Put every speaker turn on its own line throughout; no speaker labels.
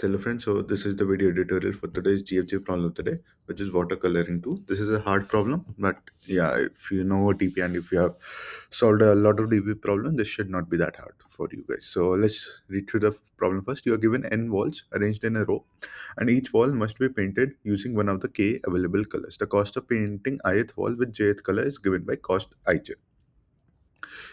Hello friends, so this is the video editorial for today's GFG problem today, which is watercoloring 2. This is a hard problem, but yeah, if you know DP and if you have solved a lot of DP problem, this should not be that hard for you guys. So let's read through the problem first. You are given n walls arranged in a row, and each wall must be painted using one of the k available colors. The cost of painting ith wall with jth color is given by cost ij.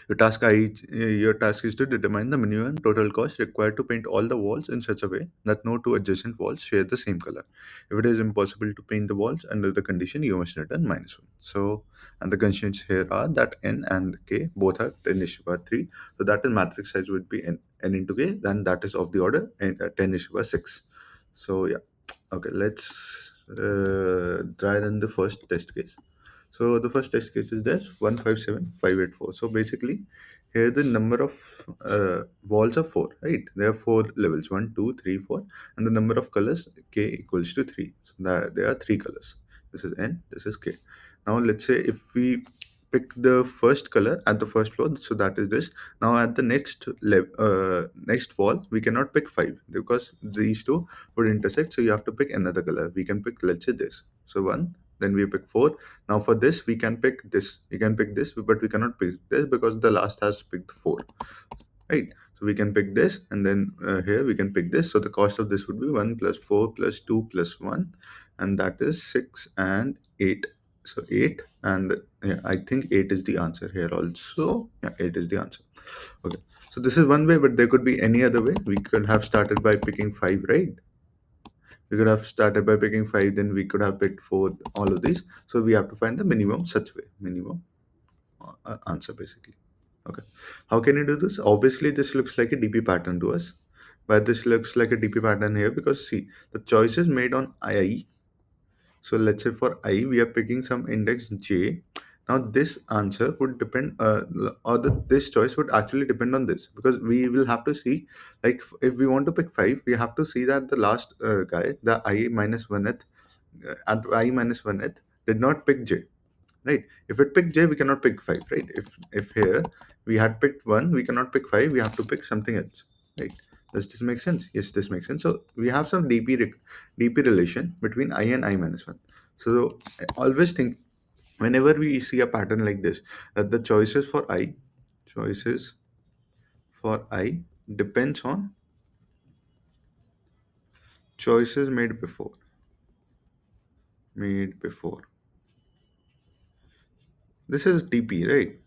Your task is to determine the minimum total cost required to paint all the walls in such a way that no two adjacent walls share the same color. If it is impossible to paint the walls under the condition, you must return -1. So, and the conditions here are that n and k both are 10 is to the power 3. So that is matrix size would be n into k, then that is of the order 10 is to the power 6. So yeah, okay, let's try run the first test case. So the first test case is this 157584. So basically, here the number of walls are 4, right? There are 4 levels 1, 2, 3, 4, and the number of colors k equals to 3. So that there are 3 colors. This is n, this is k. Now let's say if we pick the first color at the first floor, so that is this. Now at the next wall, we cannot pick 5 because these two would intersect. So you have to pick another color. We can pick, let's say, this. So 1, then we pick 4. Now for this, we can pick this. We can pick this, but we cannot pick this because the last has picked 4, right? So we can pick this, and then here we can pick this. So the cost of this would be 1 plus 4 plus 2 plus 1, and that is 6 and 8. So 8, and yeah, I think 8 is the answer here also. Yeah, 8 is the answer. Okay. So this is one way, but there could be any other way. We could have started by picking 5, right? We could have started by picking 5, then we could have picked 4, all of these. So we have to find the minimum such way, minimum answer basically. Okay. How can you do this? Obviously, this looks like a DP pattern to us. But this looks like a DP pattern here because see, the choices made on I. So let's say for I, we are picking some index j. Now this answer would depend, this choice would actually depend on this because we will have to see, like if we want to pick 5, we have to see that the last guy, the I minus 1th, at I minus 1th, did not pick j, right? If it picked j, we cannot pick 5, right? If here we had picked 1, we cannot pick 5, we have to pick something else, right? Does this make sense? Yes, this makes sense. So we have some dp relation between I and I minus 1. So I always think whenever we see a pattern like this, that the choices for I depends on choices made before. This is dp, right?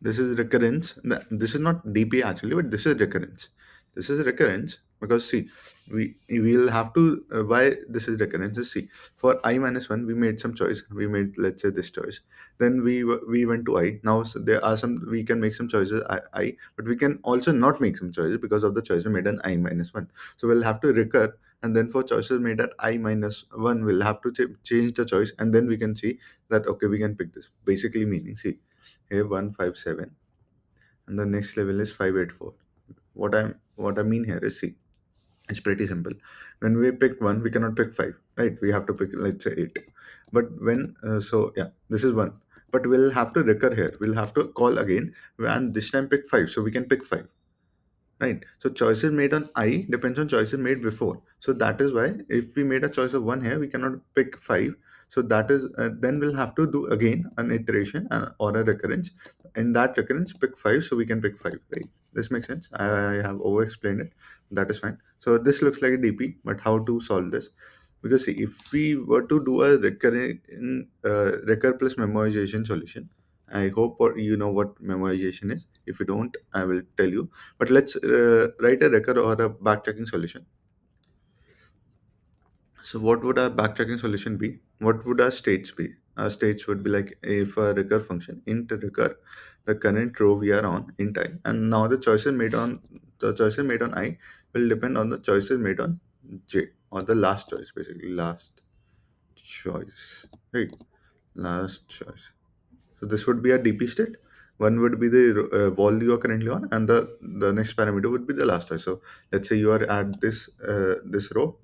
This is recurrence. This is not DP actually, but this is recurrence. This is recurrence because see, we will have to why this is recurrence is see, for I minus 1 we made some choice. We made, let's say, this choice. Then we went to I. Now so there are some, we can make some choices I, but we can also not make some choices because of the choices made on I minus 1. So we'll have to recur, and then for choices made at I minus 1, we'll have to change the choice, and then we can see that okay, we can pick this. Basically meaning, see, here 157, and the next level is 584. What I mean here is, see, it's pretty simple. When we pick 1, we cannot pick 5, right? We have to pick, let's say, 8. But when so yeah, this is 1, but we'll have to recur here. We'll have to call again, and this time pick 5, so we can pick 5, right? So choices made on I depends on choices made before. So that is why if we made a choice of 1 here, we cannot pick 5. So that is then we'll have to do again an iteration or a recurrence. In that recurrence, pick 5, so we can pick 5, right? This makes sense. I have over explained it. That is fine. So this looks like a DP, but how to solve this? Because see, if we were to do a recur plus memorization solution, I hope you know what memorization is. If you don't, I will tell you. But let's write a recur or a backtracking solution. So what would our backtracking solution be? What would our states be? Our states would be like, if a recur function int recur the current row we are on int I, and now the choices made on I will depend on the choices made on j, or the last choice, basically last choice, right? Last choice. So this would be a DP state. One would be the wall you are currently on, and the next parameter would be the last choice. So let's say you are at this row,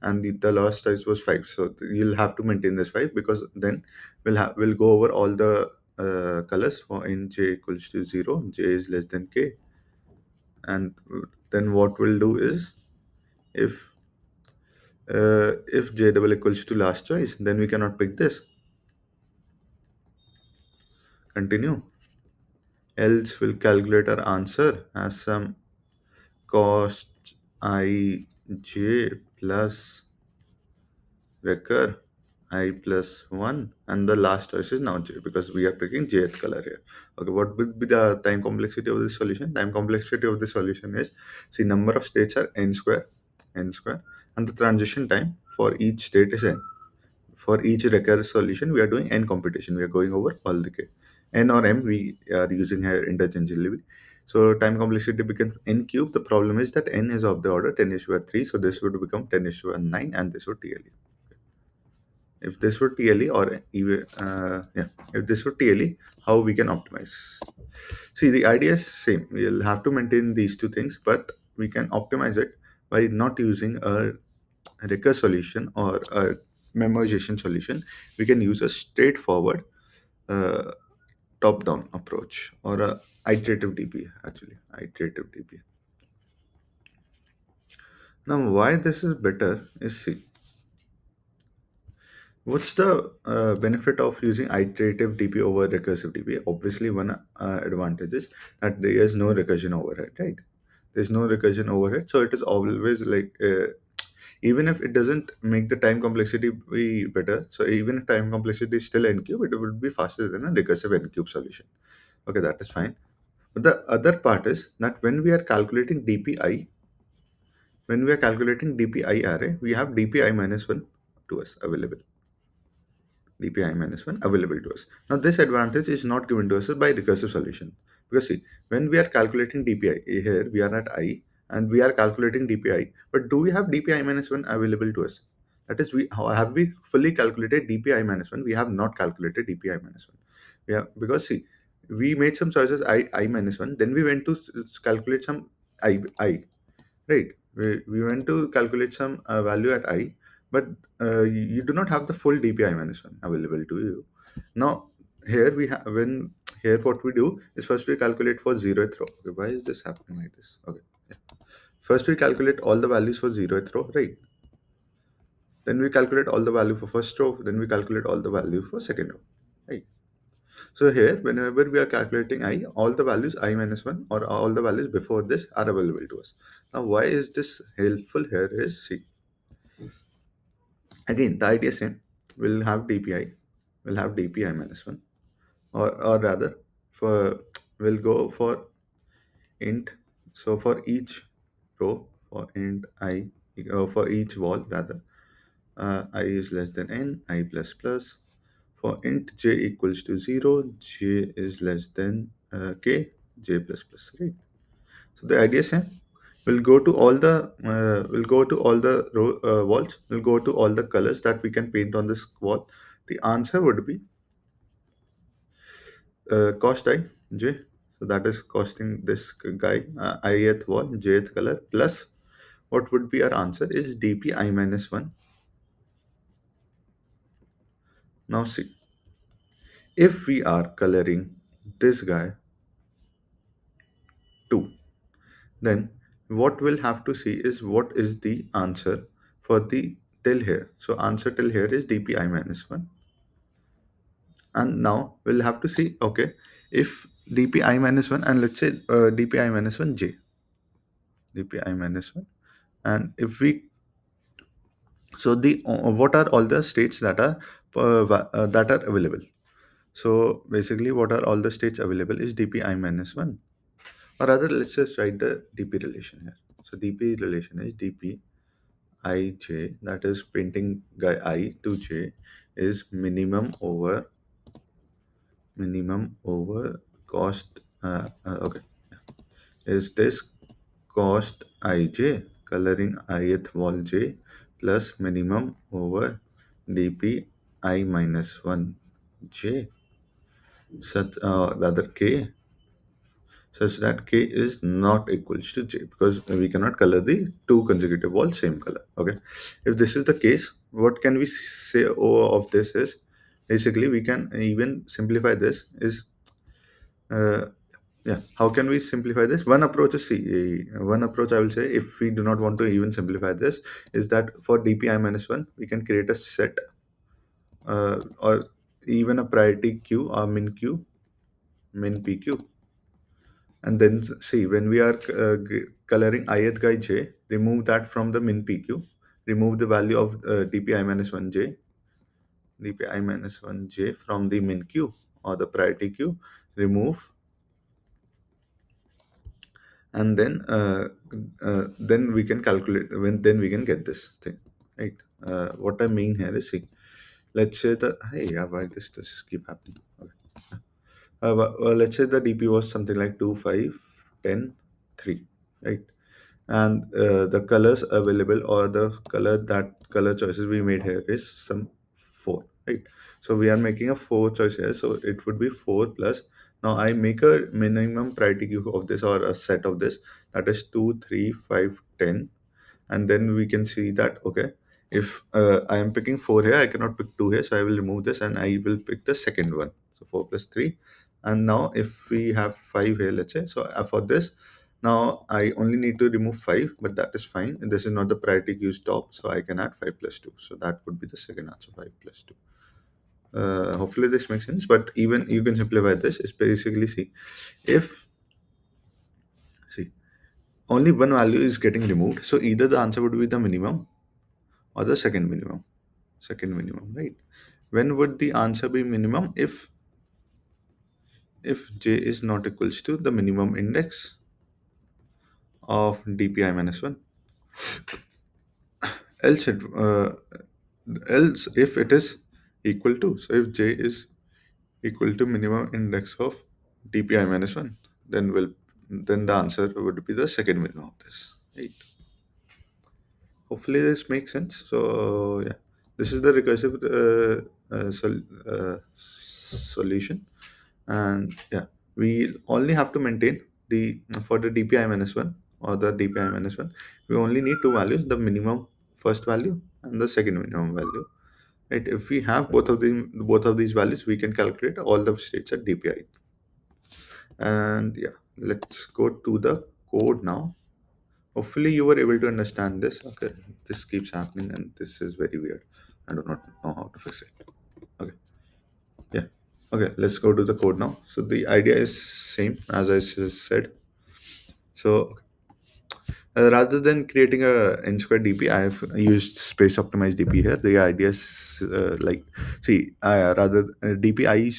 and the last choice was 5. So you'll have to maintain this 5, because then we'll go over all the colors for in j equals to 0, j is less than k, and then what we'll do is If j double equals to last choice, then we cannot pick this. Continue. Else we'll calculate our answer as some cost I j plus recur I plus 1, and the last choice is now j because we are picking jth color here. Okay, what would be the time complexity of this solution? Time complexity of the solution is, see, number of states are n square, and the transition time for each state is n. For each recur solution, we are doing n computation. We are going over all the k. N or m we are using here interchangeably. So time complexity becomes n cube. The problem is that n is of the order 10 is to 3, so this would become 10 is to 9, and this would TLE. If this were TLE, or even if this were TLE, how we can optimize? See, the idea is same. We'll have to maintain these two things, but we can optimize it by not using a recur solution or a memoization solution. We can use a straightforward uh, top-down approach, or a iterative DP, actually iterative DP. Now, why this is better is, see, what's the benefit of using iterative DP over recursive DP? Obviously, one advantage is that there is no recursion overhead, right? There's no recursion overhead, so it is always like, even if it doesn't make the time complexity be better, so even if time complexity is still n cube, it would be faster than a recursive n cube solution. Okay, that is fine. But the other part is that when we are calculating DPI, when we are calculating DPI array, we have DPI minus 1 to us available. DPI minus 1 available to us. Now, this advantage is not given to us by recursive solution. Because see, when we are calculating DPI, here we are at I, and we are calculating DPI, but do we have DPI minus 1 available to us? That is, have we fully calculated DPI minus 1? We have not calculated DPI minus 1. Because see, we made some choices I minus 1, then we went to calculate some I. Right. We went to calculate some value at I, but you do not have the full DPI minus 1 available to you. Now, here we have, when here what we do is first we calculate for zeroth row. Okay, why is this happening like this? Okay. Yeah. First we calculate all the values for zeroth row, right? Then we calculate all the value for first row, then we calculate all the value for second row. Right. So here, whenever we are calculating I, all the values I minus 1 or all the values before this are available to us. Now, why is this helpful here is, see, again, the idea is same. We'll have DPI minus 1, or rather, for we'll go for int. So for each row, for int I, for each wall rather, I is less than n, I plus plus. For int j equals to 0, j is less than k, j plus plus, right? So the idea is same. We'll go to all the walls. We'll go to all the colors that we can paint on this wall. The answer would be cost I j. So that is costing this guy ith wall jth color, plus what would be our answer is dp I minus 1. Now see, if we are coloring this guy 2, then what we'll have to see is what is the answer for the till here. So answer till here is dp I minus 1. And now we'll have to see, okay, if dpi minus 1, and let's say dpi minus 1 j, dpi minus 1, and if we, so the what are all the states that are that are available? So basically, what are all the states available is dpi minus 1, or rather, let's just write the dp relation here. So dp relation is dp I j, that is painting guy I to j, is minimum over cost, okay, is this cost ij, coloring ith wall j, plus minimum over dp I minus 1 j, such rather k, such that k is not equals to j, because we cannot color the two consecutive walls same color. Okay, if this is the case, what can we say of this is, basically we can even simplify this is, uh, Yeah, how can we simplify this? One approach is, see, one approach I will say, if we do not want to even simplify this, is that for dpi minus 1 we can create a set, or even a priority queue or min pq, and then see, when we are coloring ith guy j, remove that from the min pq, remove the value of dpi minus 1 j, dpi minus 1 j from the min q or the priority queue, remove, and then we can calculate, when then we can get this thing, right? What I mean here is, see, let's say that, hey, yeah, why this keep happening? Okay. Let's say the dp was something like 2 5 10 3, right? And the colors available, or the color choices we made here is some 4, right? So we are making a 4 choice here, so it would be 4 plus. Now I make a minimum priority queue of this, or a set of this, that is 2 3 5 10. And then we can see that, okay, if I am picking 4 here, I cannot pick 2 here, so I will remove this and I will pick the second one. So 4 plus 3. And now if we have 5 here, let's say, so for this, now I only need to remove 5, but that is fine. This is not the priority queue stop, so I can add 5 plus 2. So that would be the second answer, 5 plus 2. Hopefully this makes sense, but even you can simplify this. It's basically, if see only one value is getting removed, so either the answer would be the minimum or the second minimum, right? When would the answer be minimum? If j is not equals to the minimum index of dpi minus 1. else it else if it is equal to, so if j is equal to minimum index of dpi minus 1, then the answer would be the second minimum of this, right? Hopefully this makes sense. So yeah, this is the recursive solution. And yeah, we only have to maintain the, for the dpi minus 1 or the dpi minus 1, we only need two values, the minimum first value and the second minimum value, right? If we have both of these values, we can calculate all the states at dpi. And yeah, let's go to the code now. Hopefully you were able to understand this. Okay, this keeps happening and this is very weird. I do not know how to fix it. Okay, yeah. Okay, let's go to the code now. So the idea is same as I said. So rather than creating a n square dp, I have used space optimized dp here. The idea is like, see, rather dpi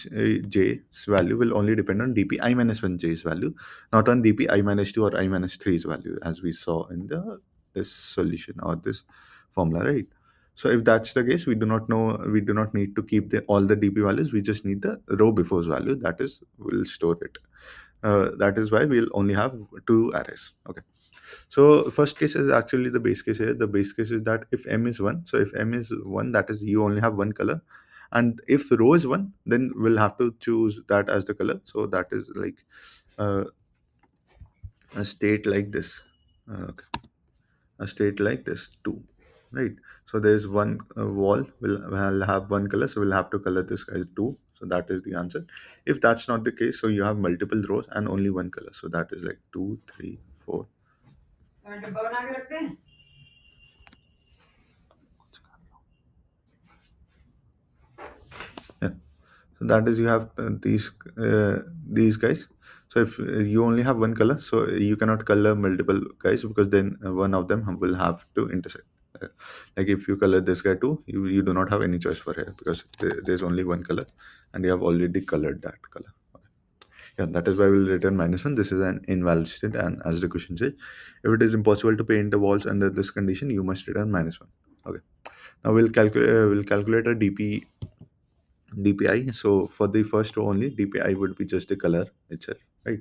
j's value will only depend on dpi minus 1 j's value, not on dpi minus 2 or I minus 3's value, as we saw in this solution or this formula, right? So if that's the case, we do not need to keep all the dp values. We just need the row before's value, that is, we'll store it. That is why we'll only have two arrays. Okay, so first case is actually the base case here. The base case is that if m is 1, so if m is 1, that is you only have one color. And if row is 1, then we'll have to choose that as the color. So that is like uh, a state like this. Okay. A state like this too, right? So there's one wall will have one color, so we'll have to color this as 2. So that is the answer. If that's not the case, so you have multiple rows and only one color. So that is like 2, 3, 4. Yeah. So that is, you have these guys. So if you only have one color, so you cannot color multiple guys, because then one of them will have to intersect. Uh, like if you color this guy too, you do not have any choice for here, because there's only one color and you have already colored that color. Yeah, that is why we'll return minus 1. This is an invalid state, and as the question says, if it is impossible to paint the walls under this condition, you must return minus 1. Okay. Now we'll calculate a DPI. So for the first row only, DPI would be just the color itself, right?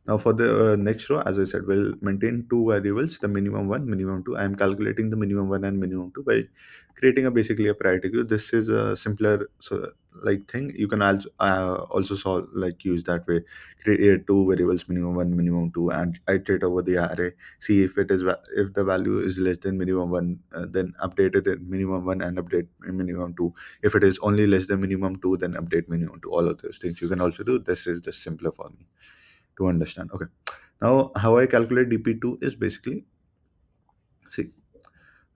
Now for the next row, as I said, we'll maintain two variables, the minimum one, minimum two. I am calculating the minimum one and minimum two by creating a basically a priority queue. This is a simpler like thing. You can also solve, like, use that way. Create two variables, minimum one, minimum two, and iterate over the array. See if if the value is less than minimum one, then update it at minimum one and update minimum two. If it is only less than minimum two, then update minimum two. All of those things you can also do. This is just simpler for me. to understand. Okay. Now, how I calculate DP2 is basically, see,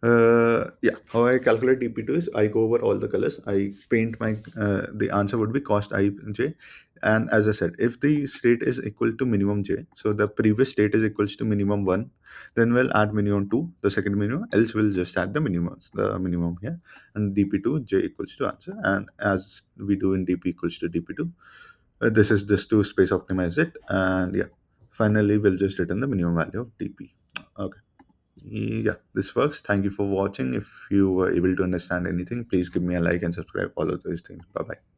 how I calculate DP2 is I go over all the colors. I paint my, the answer would be cost ij. And as I said, if the state is equal to minimum j, so the previous state is equals to minimum 1, then we'll add minimum 2, the second minimum, else we'll just add the minimum here. And DP2, j equals to answer. And as we do in DP equals to DP2, this is just to space optimize it. And yeah, finally, we'll just return the minimum value of DP. Okay. Yeah, this works. Thank you for watching. If you were able to understand anything, please give me a like and subscribe. All of those things. Bye bye.